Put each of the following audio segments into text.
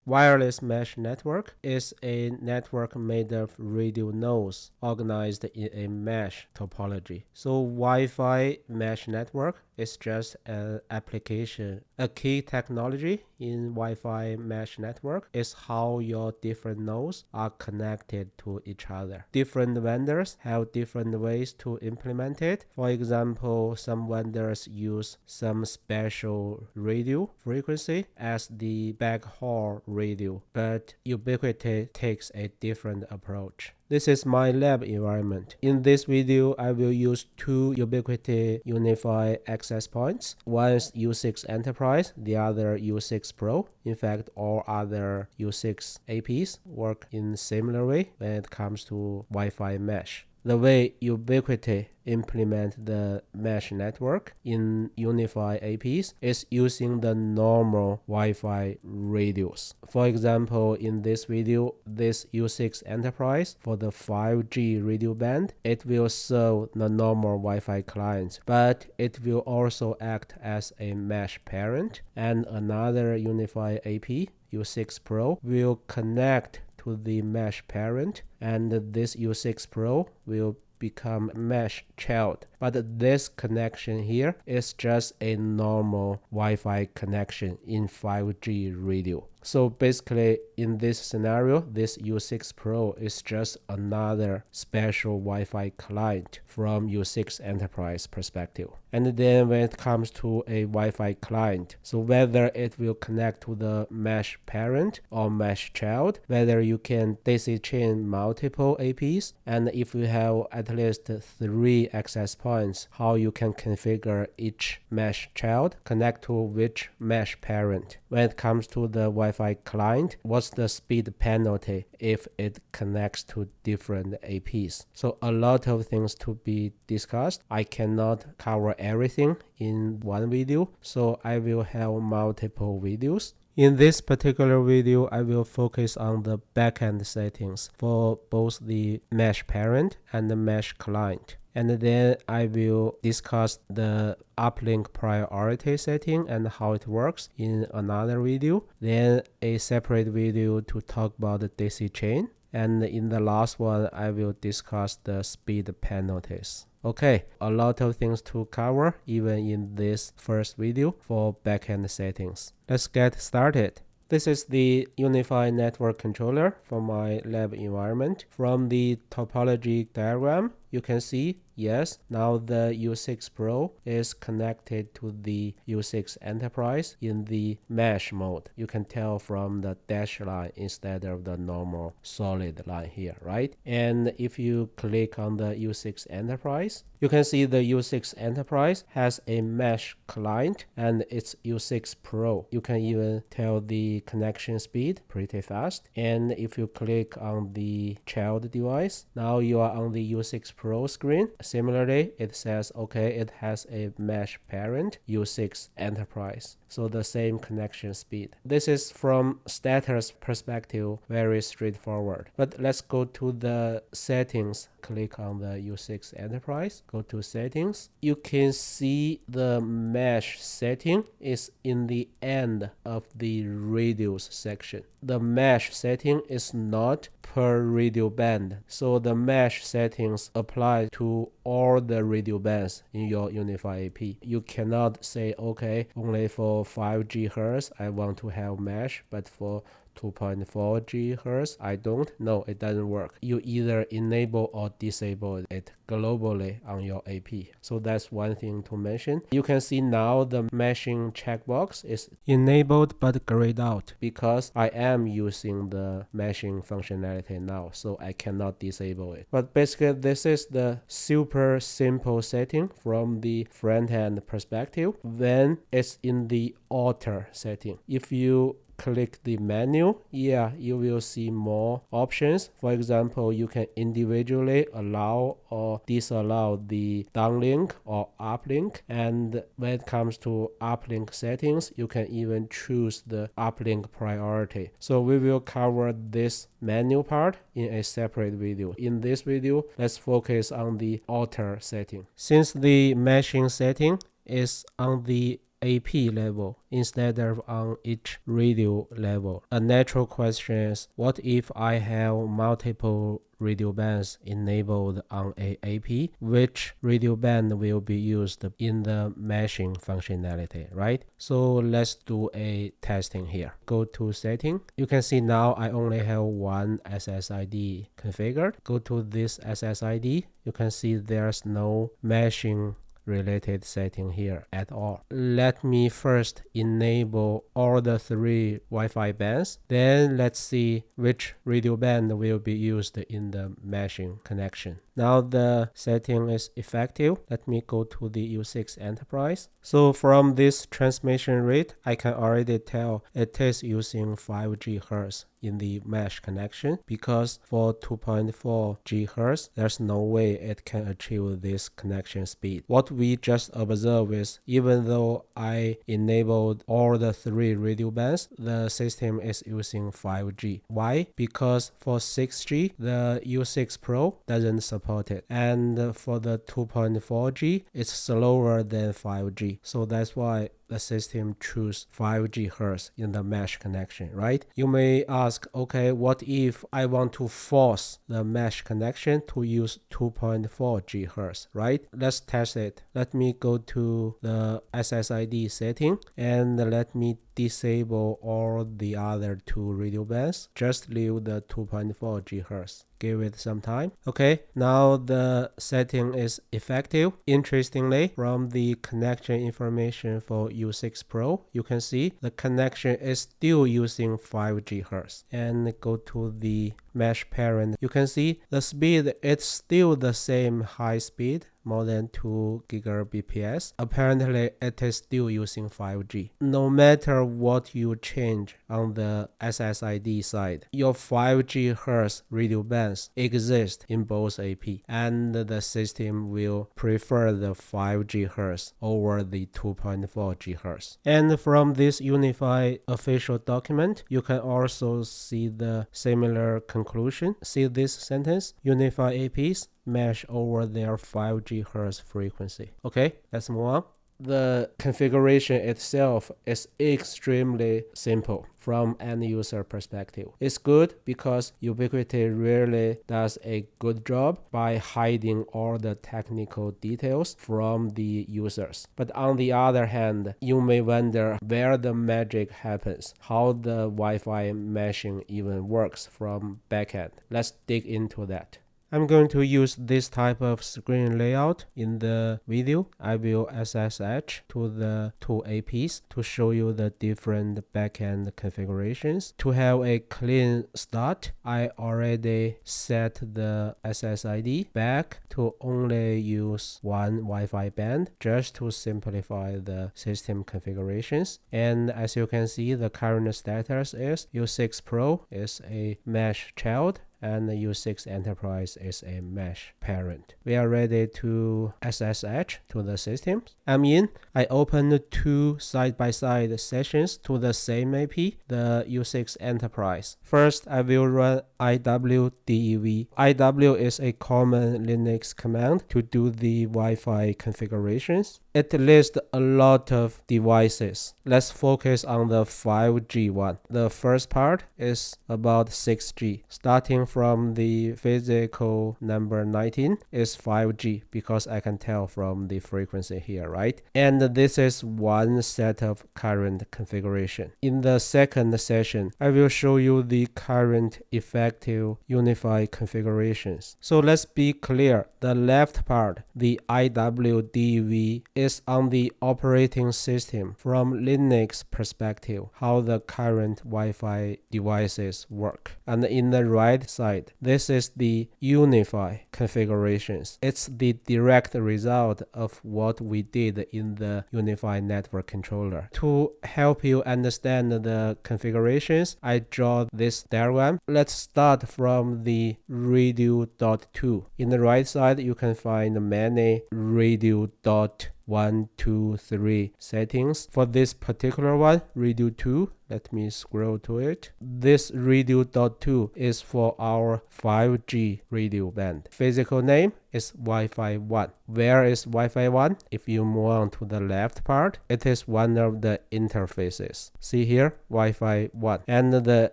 Wireless mesh network is a network made of radio nodes organized in a mesh topology. So Wi-Fi mesh network is just an application. A key technology in Wi-Fi mesh network is how your different nodes are connected to each other. Different vendors have different ways to implement it. For example, some vendors use some special radio frequency as the backhaul radio, but Ubiquiti takes a different approach. This is my lab environment. In this video, I will use two Ubiquiti UniFi access points. One is U6 Enterprise, the other U6 Pro. In fact, all other U6 APs work in similar way when it comes to Wi-Fi mesh. The way Ubiquiti implement the mesh network in UniFi APs is using the normal Wi-Fi radios. For example, in this video, this U6 Enterprise for the 5G radio band, it will serve the normal Wi-Fi client, but it will also act as a mesh parent, and another UniFi AP, U6 Pro, will connect to the mesh parent, and this U6 Pro will become mesh child. But this connection here is just a normal Wi-Fi connection in 5G radio. So basically, in this scenario, this U6 Pro is just another special Wi-Fi client from U6 Enterprise perspective. And then when it comes to a Wi-Fi client, so whether it will connect to the mesh parent or mesh child, whether you can daisy chain multiple APs, and if you have at least 3 access points, how you can configure each mesh child, connect to which mesh parent. When it comes to the Wi-Fi client, what's the speed penalty if it connects to different APs? So a lot of things to be discussed. I cannot cover everything in one video, so I will have multiple videos. In this particular video, I will focus on the backend settings for both the mesh parent and the mesh client. And then I will discuss the uplink priority setting and how it works in another video. Then a separate video to talk about the daisy chain. And in the last one, I will discuss the speed penalties. Okay, a lot of things to cover even in this first video for backend settings. Let's get started. This is the UniFi network controller for my lab environment. From the topology diagram, you can see, yes, now the U6 Pro is connected to the U6 Enterprise in the mesh mode. You can tell from the dashed line instead of the normal solid line here, right? And if you click on the U6 Enterprise, you can see the U6 Enterprise has a mesh client and it's U6 Pro. You can even tell the connection speed pretty fast. And if you click on the child device, now you are on the U6 Pro screen. Similarly, it says, okay, it has a mesh parent, U6 Enterprise. So the same connection speed. This is from status perspective, very straightforward. But let's go to the settings. Click on the U6 Enterprise, go to settings. You can see the mesh setting is in the end of the radios section. The mesh setting is not per radio band. So the mesh settings apply to all the radio bands in your UniFi AP. You cannot say, okay, only for 5 GHz I want to have mesh, but for 2.4 GHz I don't. No, it doesn't work. You either enable or disable it globally on your AP. So that's one thing to mention. You can see now the meshing checkbox is enabled but grayed out because I am using the meshing functionality now, so I cannot disable it. But basically, this is the super simple setting from the front end perspective when it's in the alter setting. If you click the menu, you will see more options. For example, you can individually allow or disallow the downlink or uplink. And when it comes to uplink settings, you can even choose the uplink priority. So we will cover this menu part in a separate video. In this video, let's focus on the alter setting. Since the meshing setting is on the AP level instead of on each radio level. A natural question is, what if I have multiple radio bands enabled on a AP? Which radio band will be used in the meshing functionality, right? So let's do a testing here. Go to setting. You can see now I only have one SSID configured. Go to this SSID. You can see there's no meshing related setting here at all. Let me first enable all the 3 Wi-Fi bands. Then let's see which radio band will be used in the meshing connection. Now the setting is effective. Let me go to the U6 Enterprise. So from this transmission rate, I can already tell it is using 5 GHz in the mesh connection, because for 2.4 GHz, there's no way it can achieve this connection speed. What we just observed is, even though I enabled all the 3 radio bands, the system is using 5G. Why? Because for 6G, the U6 Pro doesn't support it. And for the 2.4G, it's slower than 5G. So that's why the system choose 5 GHz in the mesh connection, right? You may ask, okay, what if I want to force the mesh connection to use 2.4 GHz, right? Let's test it. Let me go to the SSID setting and let me disable all the other 2 radio bands. Just leave the 2.4 GHz. Give it some time. Okay, now the setting is effective. Interestingly, from the connection information for U6 Pro, you can see the connection is still using 5 GHz. And go to the mesh parent. You can see the speed, it's still the same high speed, more than 2 Gbps. Apparently, it is still using 5G. No matter what you change on the SSID side, your 5 GHz radio bands exist in both AP, and the system will prefer the 5 GHz over the 2.4 GHz. And from this UniFi official document, you can also see the similar conclusion. See this sentence: UniFi APs mesh over their 5 GHz frequency. Okay, let's move on. The configuration itself is extremely simple from end user perspective. It's good because Ubiquiti really does a good job by hiding all the technical details from the users. But on the other hand, you may wonder where the magic happens, how the Wi-Fi meshing even works from backend. Let's dig into that. I'm going to use this type of screen layout in the video. I will SSH to the 2 APs to show you the different backend configurations. To have a clean start, I already set the SSID back to only use one Wi-Fi band, just to simplify the system configurations. And as you can see, the current status is U6 Pro is a mesh child, and the U6 Enterprise is a mesh parent. We are ready to SSH to the systems. I'm in. I opened 2 side-by-side sessions to the same AP, the U6 Enterprise. First, I will run iwdev. iw is a common Linux command to do the Wi-Fi configurations. It lists a lot of devices. Let's focus on the 5G one. The first part is about 6G. Starting from the physical number 19 is 5G, because I can tell from the frequency here, right? And this is one set of current configuration. In the second session, I will show you the current effective UniFi configurations. So let's be clear. The left part, the iwdev, is on the operating system from Linux perspective, how the current Wi-Fi devices work. And in the right side, this is the UniFi configurations. It's the direct result of what we did in the UniFi network controller. To help you understand the configurations, I draw this diagram. Let's start from the radio.2. In the right side, you can find many radio.1, 2, 3 settings. For this particular one, radio 2, let me scroll to it. This radio.2 is for our 5G radio band. Physical name is Wi-Fi 1. Where is Wi-Fi 1? If you move on to the left part, it is one of the interfaces. See here, Wi-Fi 1. And the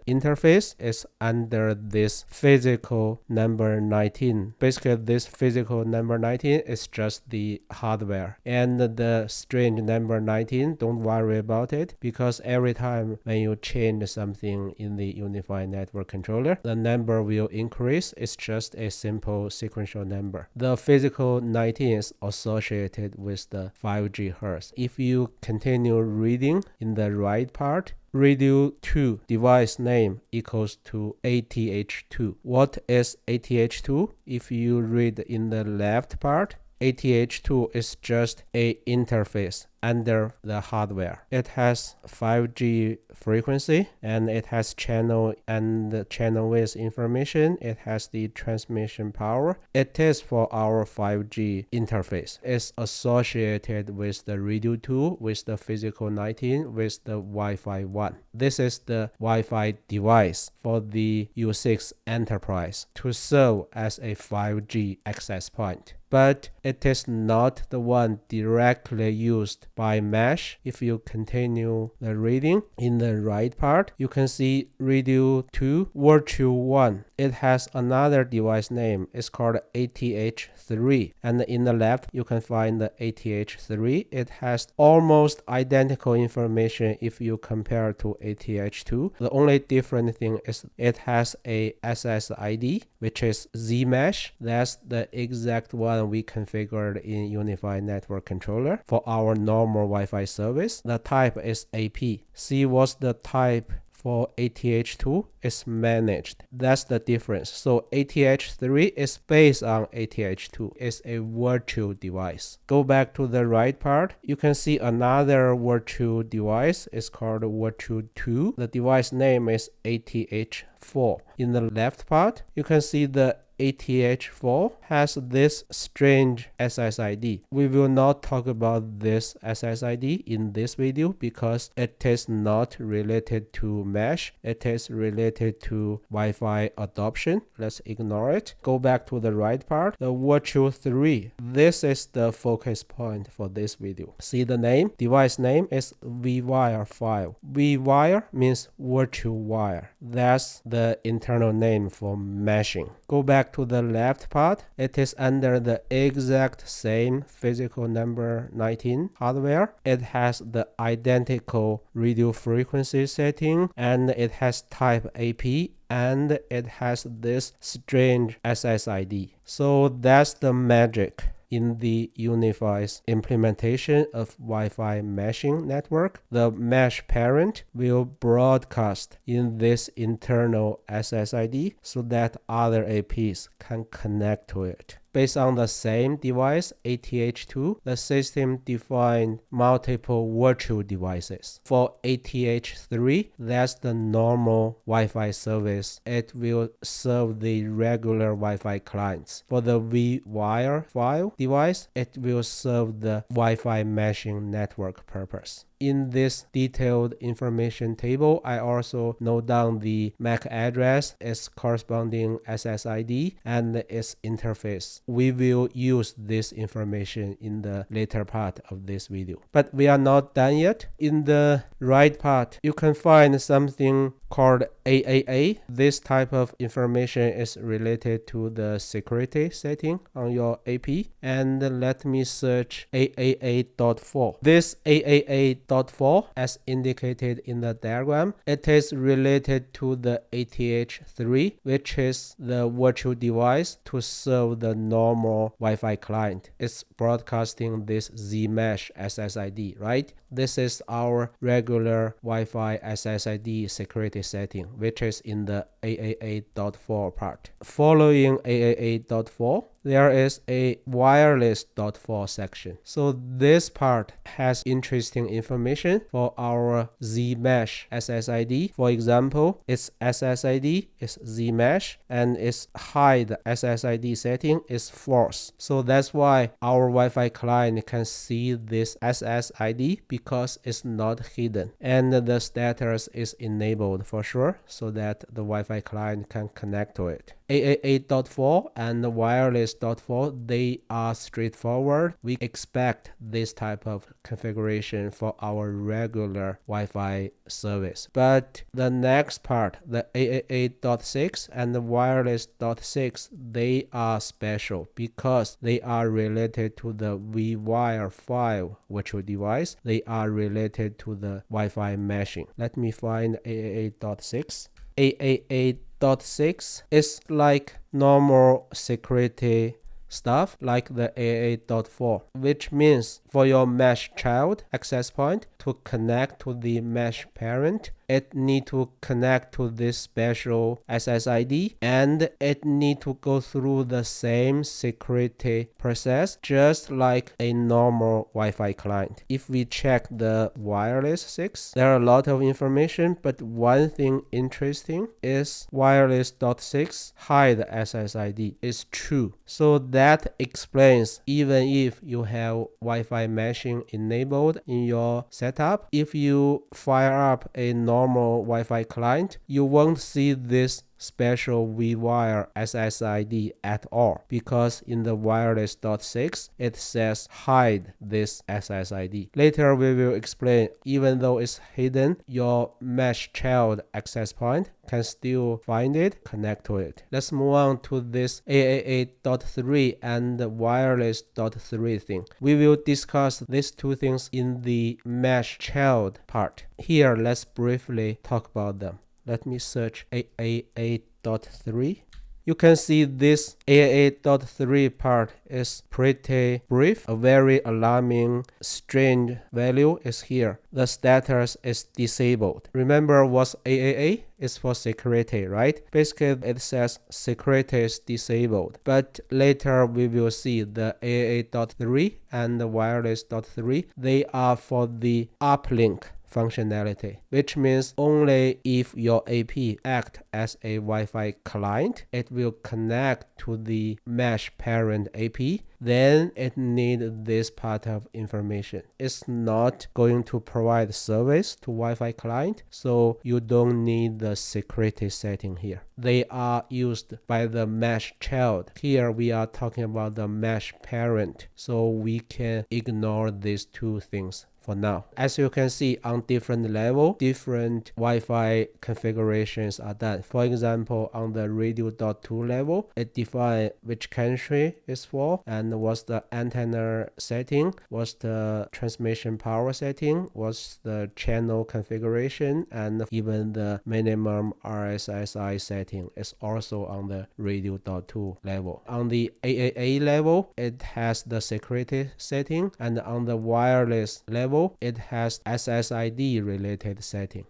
interface is under this physical number 19. Basically, this physical number 19 is just the hardware. And the strange number 19, don't worry about it, because every time when you change something in the UniFi network controller, the number will increase. It's just a simple sequential number. The physical 19 is associated with the 5G hertz. If you continue reading in the right part, radio 2 device name equals to ATH2. What is ATH2? If you read in the left part, ATH2 is just a interface under the hardware. It has 5G frequency, and it has channel and channel width information. It has the transmission power. It is for our 5G interface. It's associated with the radio 2, with the physical 19, with the Wi-Fi 1. This is the Wi-Fi device for the U6 enterprise to serve as a 5G access point. But it is not the one directly used by mesh. If you continue the reading in the right part, you can see radio 2 virtual 1. It has another device name. It's called ATH3. And in the left, you can find the ATH3. It has almost identical information if you compare to ATH2. The only different thing is it has a SSID, which is Zmesh. That's the exact one we configured in UniFi network controller for our normal Wi-Fi service. The type is AP. See what's the type for ATH2 is managed. That's the difference. So ATH3 is based on ATH2. It's a virtual device. Go back to the right part. You can see another virtual device. It's called virtual 2. The device name is ATH4. In the left part, you can see the ATH4 has this strange SSID. We will not talk about this SSID in this video because it is not related to mesh. It is related to Wi-Fi adoption. Let's ignore it. Go back to the right part. The virtual 3. This is the focus point for this video. See the name? Device name is vWire 5. vWire means virtual wire. That's the internal name for meshing. Go back to the left part. It is under the exact same physical number 19 hardware. It has the identical radio frequency setting, and it has type AP, and it has this strange SSID. So that's the magic in the UniFi's implementation of Wi-Fi meshing network. The mesh parent will broadcast in this internal SSID so that other APs can connect to it. Based on the same device, ATH2, the system defined multiple virtual devices. For ATH3, that's the normal Wi-Fi service. It will serve the regular Wi-Fi clients. For the vWire 5 device, it will serve the Wi-Fi meshing network purpose. In this detailed information table, I also note down the MAC address, its corresponding SSID, and its interface. We will use this information in the later part of this video. But we are not done yet. In the right part, you can find something called AAA. This type of information is related to the security setting on your AP. And let me search AAA.4. This AAA.4, as indicated in the diagram, it is related to the ATH3, which is the virtual device to serve the normal Wi-Fi client. It's broadcasting this Zmesh SSID, right? This is our regular Wi-Fi SSID security setting, which is in the AAA.4 part. Following AAA.4, there is a wireless.4 section. So this part has interesting information for our Zmesh SSID. For example, its SSID is Zmesh and its hide SSID setting is false. So that's why our Wi-Fi client can see this SSID because it's not hidden, and the status is enabled for sure so that the Wi-Fi client can connect to it. 888.4 and wireless.4, they are straightforward. We expect this type of configuration for our regular Wi-Fi service. But the next part, the 888.6 and the wireless.6, they are special because they are related to the vWire 5 virtual device. They are related to the Wi-Fi meshing. Let me find 888.6. 888.6 is like normal security stuff like the 888.4, which means for your mesh child access point to connect to the mesh parent, it need to connect to this special SSID, and it need to go through the same security process just like a normal Wi-Fi client. If we check the wireless 6, there are a lot of information, but one thing interesting is wireless.6 hide SSID is true. So that explains even if you have Wi-Fi meshing enabled in your setup, if you fire up a normal Wi-Fi client, you won't see this special vWire SSID at all, because in the wireless.6 it says hide this SSID. Later we will explain, even though it's hidden, your mesh child access point can still find it, connect to it. Let's move on to this 888.3 and the wireless.3 thing. We will discuss these two things in the mesh child part. Here, let's briefly talk about them. Let me search 888.3. You can see this 888.3 part is pretty brief. A very alarming strange value is here. The status is disabled. Remember what's AAA is for security, right? Basically it says security is disabled. But later we will see the 888.3 and the wireless.3, they are for the uplink functionality, which means only if your AP act as a Wi-Fi client, it will connect to the mesh parent AP, then it needs this part of information. It's not going to provide service to Wi-Fi client, so you don't need the security setting here. They are used by the mesh child. Here we are talking about the mesh parent, so we can ignore these two things for now. As you can see, on different level, different Wi-Fi configurations are done. For example, on the radio.2 level, it defines which country is for, and what's the antenna setting, what's the transmission power setting, what's the channel configuration, and even the minimum RSSI setting is also on the radio.2 level. On the AAA level, it has the security setting, and on the wireless level, it has SSID related setting.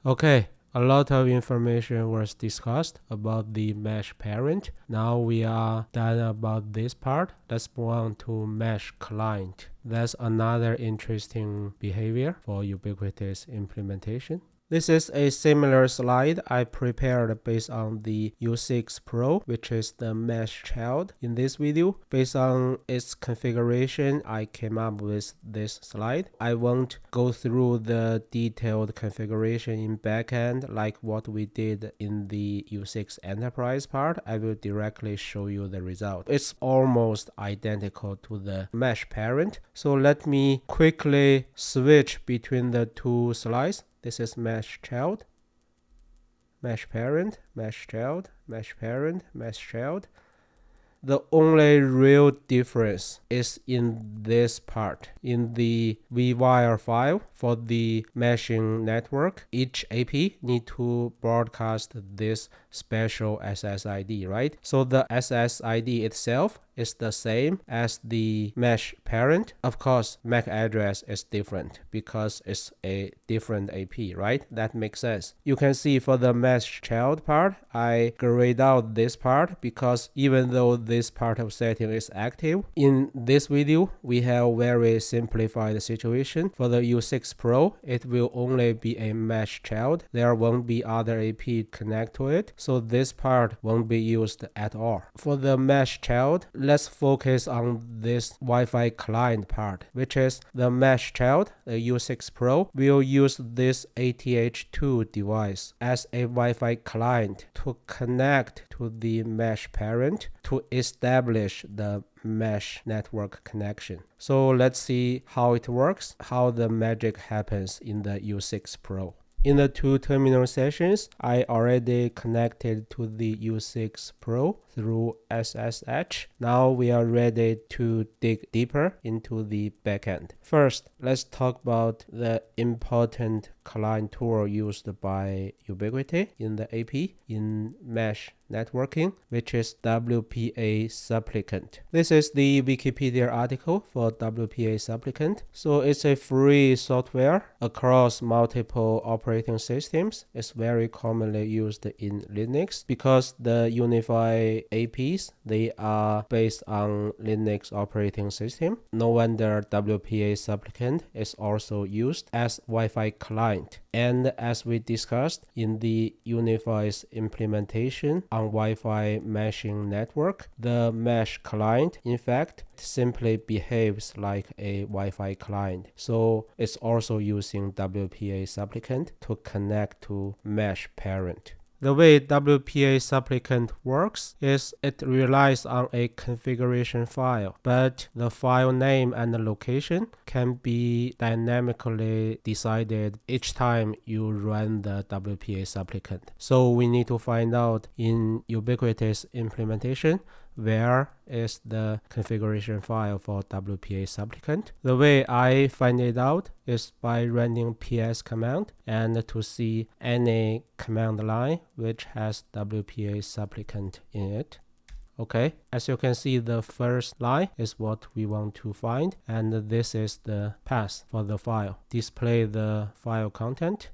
Okay, a lot of information was discussed about the mesh parent. Now we are done about this part. Let's move on to mesh client. That's another interesting behavior for Ubiquiti's implementation. This is a similar slide I prepared based on the U6 Pro, which is the mesh child in this video. Based on its configuration, I came up with this slide. I won't go through the detailed configuration in backend like what we did in the U6 Enterprise part. I will directly show you the result. It's almost identical to the mesh parent. So let me quickly switch between the two slides. This is mesh child, mesh parent, mesh child, mesh parent, mesh child. The only real difference is in this part. In the vWire file for the meshing network, each AP need to broadcast this special SSID, right? So the SSID itself is the same as the mesh parent. Of course, MAC address is different because it's a different AP, right? That makes sense. You can see for the mesh child part, I grayed out this part because even though this part of setting is active, in this video, we have very simplified situation. For the U6 Pro, it will only be a mesh child. There won't be other AP connect to it, so this part won't be used at all. For the mesh child, let's focus on this Wi-Fi client part, which is the mesh child, the U6 Pro, will use this ATH2 device as a Wi-Fi client to connect to the mesh parent to establish the mesh network connection. So let's see how it works, how the magic happens in the U6 Pro. In the two terminal sessions, I already connected to the U6 Pro through SSH. Now we are ready to dig deeper into the backend. First, let's talk about the important client tool used by Ubiquiti in the AP in mesh networking, which is WPA supplicant. This is the Wikipedia article for WPA supplicant. So it's a free software across multiple operating systems. It's very commonly used in Linux because the UniFi APs, they are based on Linux operating system. No wonder WPA supplicant is also used as Wi-Fi client. And as we discussed in the UniFi's implementation on Wi-Fi meshing network, the mesh client, in fact, simply behaves like a Wi-Fi client. So it's also using WPA supplicant to connect to mesh parent. The way WPA supplicant works is it relies on a configuration file, but the file name and the location can be dynamically decided each time you run the WPA supplicant. So we need to find out in Ubiquiti's implementation where is the configuration file for WPA supplicant. The way I find it out is by running ps command and to see any command line which has WPA supplicant in it. Okay, as you can see, the first line is what we want to find, and this is the path for the file. Display the file content.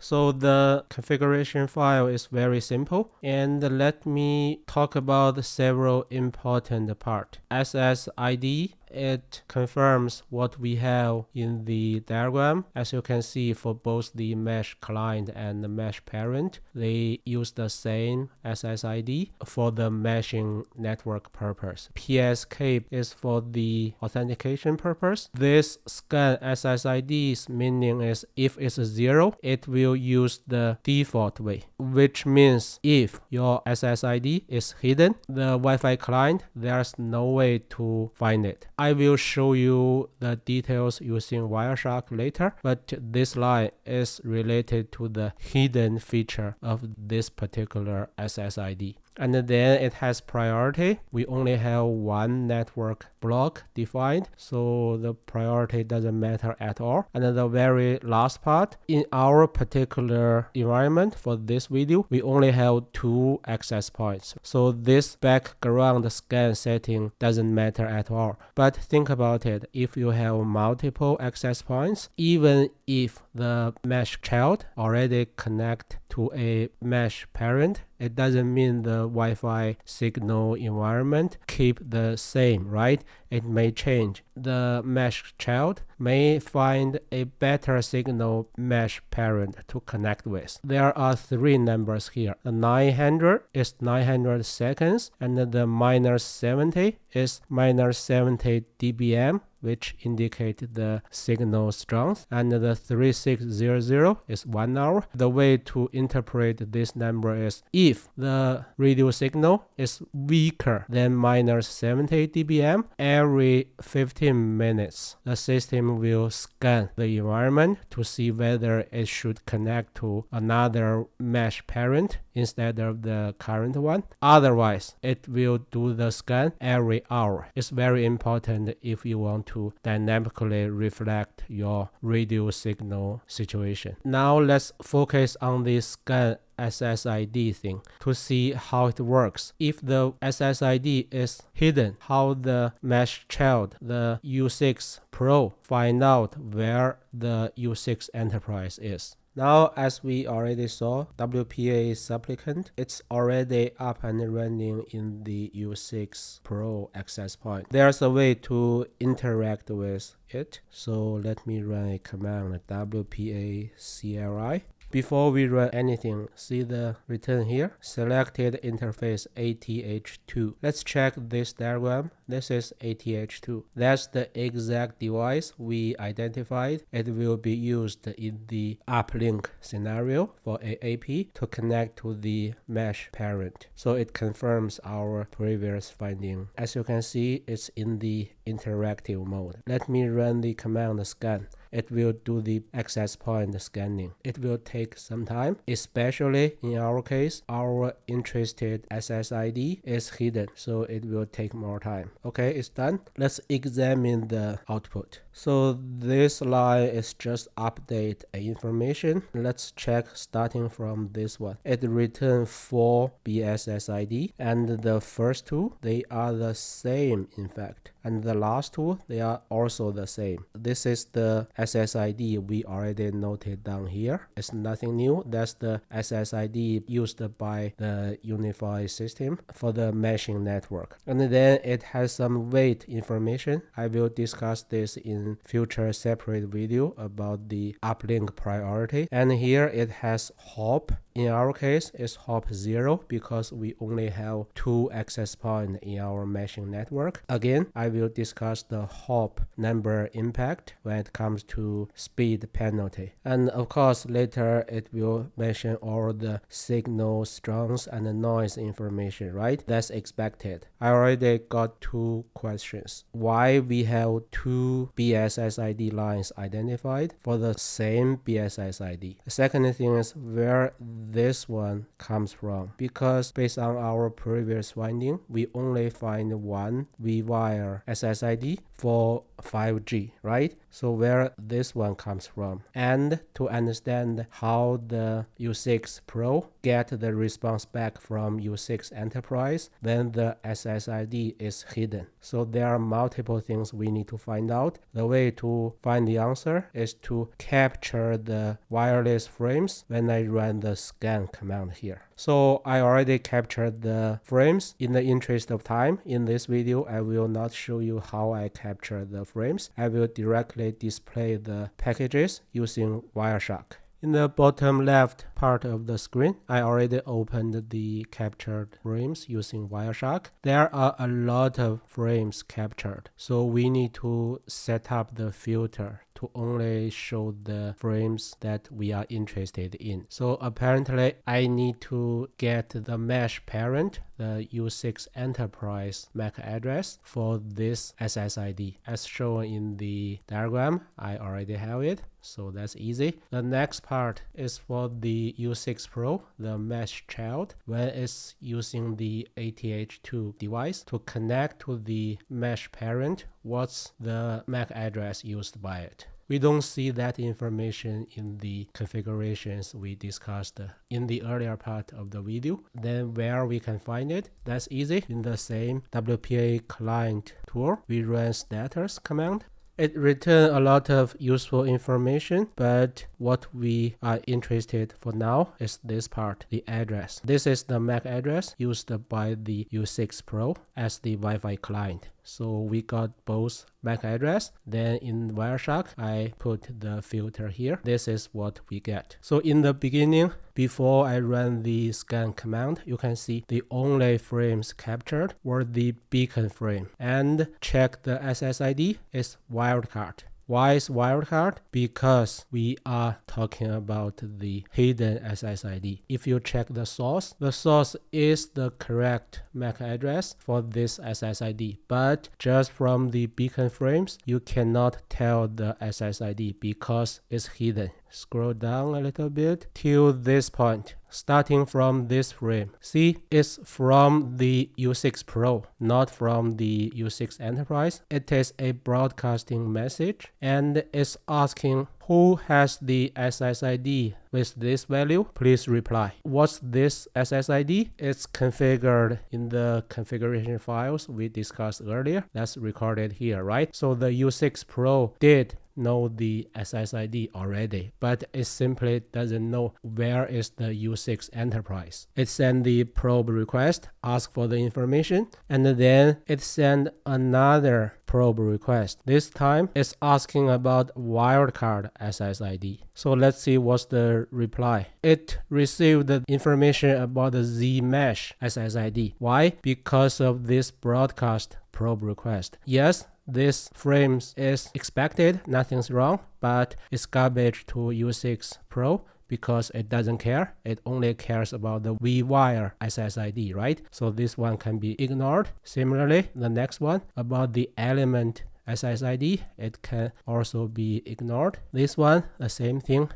So the configuration file is very simple, and let me talk about several important parts. SSID, it confirms what we have in the diagram. As you can see, for both the mesh client and the mesh parent, they use the same SSID for the meshing network purpose. PSK is for the authentication purpose. This scan SSID's meaning is if it's 0, it will use the default way, which means if your SSID is hidden, the Wi-Fi client, there's no way to find it. I will show you the details using Wireshark later, but this line is related to the hidden feature of this particular SSID. And then it has priority. We only have one network block defined, so the priority doesn't matter at all. And then the very last part, in our particular environment for this video, we only have 2 access points. So this background scan setting doesn't matter at all. But think about it, if you have multiple access points, even if the mesh child already connect to a mesh parent, it doesn't mean the Wi-Fi signal environment keep the same, right? It may change. The mesh child may find a better signal mesh parent to connect with. There are 3 numbers here. The 900 is 900 seconds, and the minus 70 is minus 70 dBm, which indicate the signal strength, and the 3600 is 1 hour. The way to interpret this number is if the radio signal is weaker than minus 70 dBm, every 15 minutes, the system will scan the environment to see whether it should connect to another mesh parent instead of the current one. Otherwise, it will do the scan every hour. It's very important if you want to dynamically reflect your radio signal situation. Now let's focus on the scan SSID thing to see how it works. If the SSID is hidden, how the mesh child, the U6 Pro, find out where the U6 Enterprise is. Now, as we already saw, WPA supplicant, it's already up and running in the U6 Pro access point. There's a way to interact with it. So let me run a command, WPA CLI. Before we run anything, see the return here? Selected interface ATH2. Let's check this diagram. This is ATH2. That's the exact device we identified. It will be used in the uplink scenario for AAP to connect to the mesh parent. So it confirms our previous finding. As you can see, it's in the interactive mode. Let me run the command scan. It will do the access point scanning. It will take some time, especially in our case, our interested SSID is hidden, so it will take more time. Okay, it's done. Let's examine the output. So this line is just update information. Let's check starting from this one. It returns 4 BSSID, and the first two, they are the same in fact. And the last two, they are also the same. This is the SSID we already noted down here. It's nothing new. That's the SSID used by the UniFi system for the meshing network. And then it has some weight information. I will discuss this in future separate video about the uplink priority. And here it has hop. In our case, it's hop 0 because we only have 2 access points in our meshing network. Again, I will discuss the hop number impact when it comes to speed penalty. And of course, later it will mention all the signal strength and the noise information, right? That's expected. I already got 2 questions. Why we have 2 BSSID lines identified for the same BSSID? The second thing is where this one comes from, because based on our previous finding, we only find one V-wire SSID for 5G, right? So where this one comes from, and to understand how the U6 Pro get the response back from U6 Enterprise when the SSID is hidden. So there are multiple things we need to find out. The way to find the answer is to capture the wireless frames when I run the scan command here. So I already captured the frames. In the interest of time, in this video, I will not show you how I capture the frames. I will directly display the packages using Wireshark. In the bottom left part of the screen, I already opened the captured frames using Wireshark. There are a lot of frames captured, so we need to set up the filter to only show the frames that we are interested in. So apparently I need to get the mesh parent, the U6 Enterprise MAC address for this SSID. As shown in the diagram, I already have it, so that's easy. The next part is for the U6 Pro, the mesh child, when it's using the ATH2 device to connect to the mesh parent. What's the MAC address used by it? We don't see that information in the configurations we discussed in the earlier part of the video. Then where we can find it? That's easy. In the same WPA client tool, we run status command. It returns a lot of useful information, but what we are interested for now is this part, the address. This is the MAC address used by the U6 Pro as the Wi-Fi client. So we got both MAC address. Then in Wireshark, I put the filter here. This is what we get. So in the beginning, before I run the scan command, you can see the only frames captured were the beacon frame. And check the SSID is wildcard. Why is wildcard? Because we are talking about the hidden SSID. If you check the source is the correct MAC address for this SSID. But just from the beacon frames, you cannot tell the SSID because it's hidden. Scroll down a little bit till this point. Starting from this frame. See, it's from the U6 Pro, not from the U6 Enterprise. It is a broadcasting message and it's asking who has the SSID with this value. Please reply. What's this SSID? It's configured in the configuration files we discussed earlier. That's recorded here, right? So the U6 Pro did know the SSID already, but it simply doesn't know where is the U6 Enterprise. It sent the probe request, ask for the information, and then it sent another probe request. This time it's asking about wildcard SSID. So let's see what's the reply. It received the information about the Z mesh SSID. Why? Because of this broadcast probe request. Yes, this frame is expected, nothing's wrong, but it's garbage to U6 Pro because it doesn't care. It only cares about the V-wire SSID, right? So this one can be ignored. Similarly, the next one about the element SSID, it can also be ignored. This one, the same thing.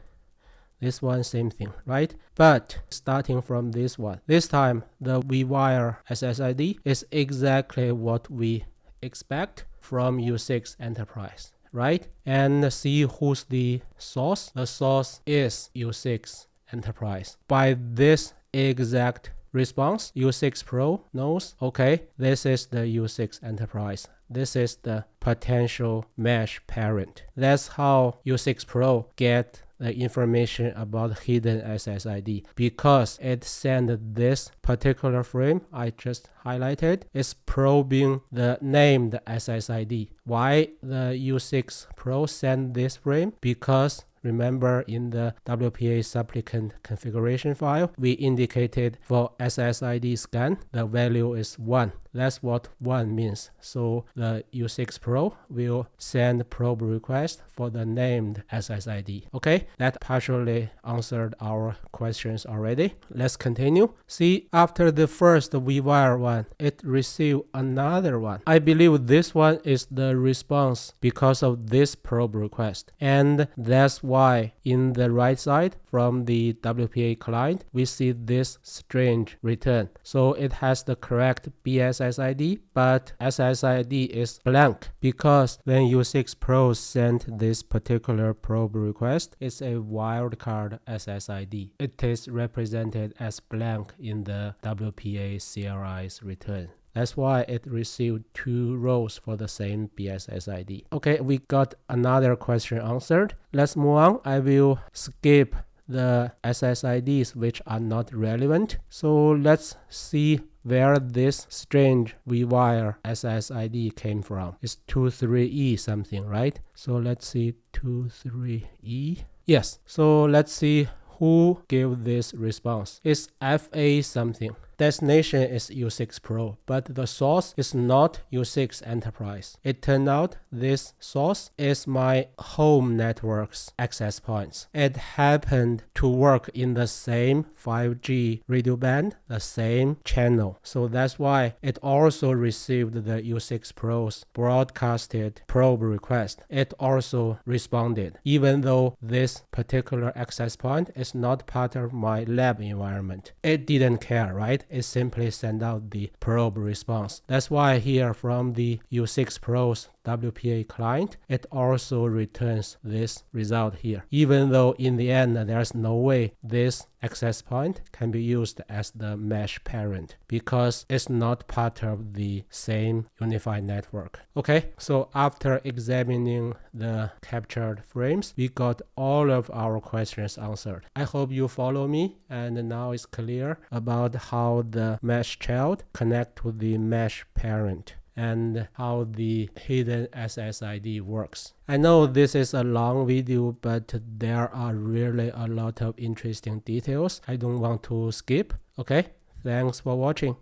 This one, same thing, right? But starting from this one, this time the V-wire SSID is exactly what we expect from U6 Enterprise, right? And see who's the source. The source is U6 Enterprise. By this exact response, U6 Pro knows, okay, this is the U6 Enterprise. This is the potential mesh parent. That's how U6 Pro get the information about hidden SSID, because it sent this particular frame I just highlighted is probing the named SSID. Why the U6 Pro sent this frame? Because remember in the WPA supplicant configuration file, we indicated for SSID scan, the value is 1. That's what 1 means. So the U6 Pro will send probe request for the named SSID. Okay, that partially answered our questions already. Let's continue. See, after the first V-wire one, it received another one. I believe this one is the response because of this probe request. And that's why in the right side from the WPA client, we see this strange return. So it has the correct BSSID, but SSID is blank because when U6 Pro sent this particular probe request, it's a wildcard SSID. It is represented as blank in the WPA CLI's return. That's why it received 2 rows for the same BSSID. Okay, we got another question answered. Let's move on. I will skip the SSIDs which are not relevant. So let's see where this strange V-wire SSID came from. It's 23E something, right? So let's see 23E. Yes, so let's see who gave this response. It's FA something. Destination is U6 Pro, but the source is not U6 Enterprise. It turned out this source is my home network's access points. It happened to work in the same 5G radio band, the same channel. So that's why it also received the U6 Pro's broadcasted probe request. It also responded, even though this particular access point is not part of my lab environment. It didn't care, right? It simply sent out the probe response. That's why here from the U6 Pro's WPA client, it also returns this result here, even though in the end there's no way this access point can be used as the mesh parent because it's not part of the same UniFi network. Okay, so after examining the captured frames, we got all of our questions answered. I hope you follow me, and now it's clear about how the mesh child connect to the mesh parent and how the hidden SSID works. I know this is a long video, but there are really a lot of interesting details I don't want to skip. Okay, thanks for watching.